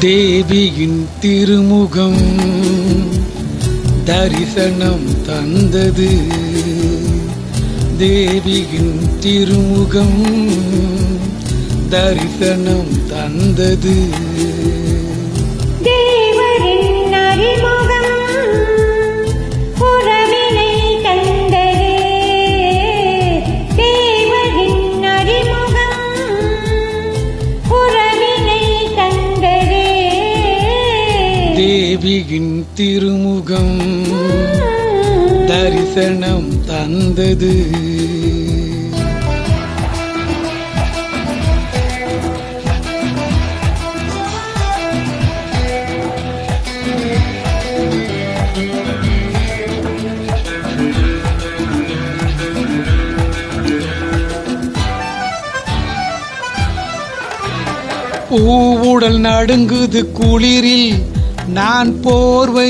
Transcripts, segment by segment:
தேவியின் திருமுகம் தரிசனம் தந்தது. தேவியின் திருமுகம் தரிசனம் தந்தது. தேவரின் அறிமுகம் உறவினை தந்தது. தேவரின் அறிமுகம் உறவினை தந்தது. தேவியின் திருமுகம் தரிசனம் தந்தது. பூவுடல் நடுங்குது குளிரில், நான் போர்வையாகலாமா?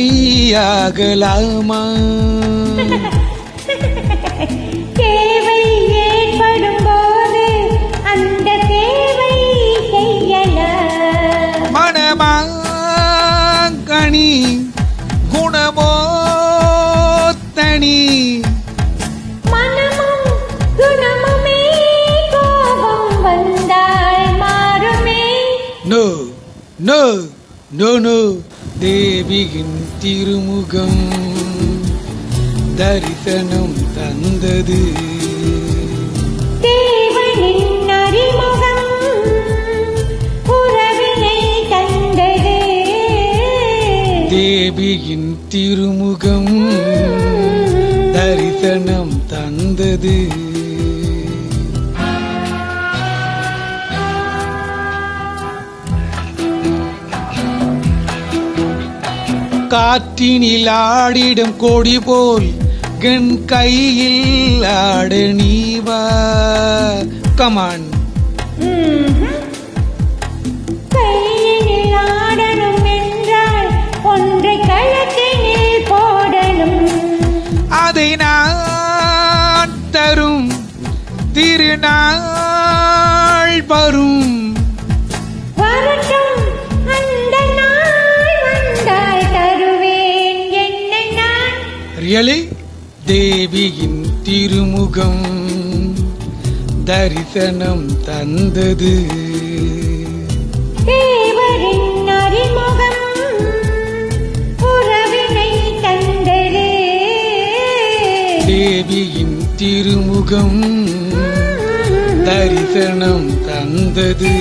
தேவை ஏற்படும் போது அந்த தேவை செய்யலாம். மனமாங்கனி குணமோ தனி, மனமும் குணமுமே கோபம் வந்தால் மாறுமே. No no no no. தேவியின் திருமுகம் தரிசனம் தந்தது. தேவனின் அறிமுகம் உறவினை தந்தது. தேவியின் திருமுகம் தரிசனம் தந்தது. காற்றினில் ஆடிடும் கொடி போல் என் கையில் ஆட நீவா. கமான். கையில் ஆடணும் என்றால் ஒன்றை கழக்கினில் போடணும். அதை நான் தரும் திருநாள் வரும். வரட்டும் அந்த நாள் வந்தால் தருவேன் என்ன நான். ரியலி. தேவியின் திருமுகம் தரிசனம் தந்தது. தேவரின் அறிமுகம் உறவினை தந்தது. தேவியின் திருமுகம் தரிசனம் தந்தது.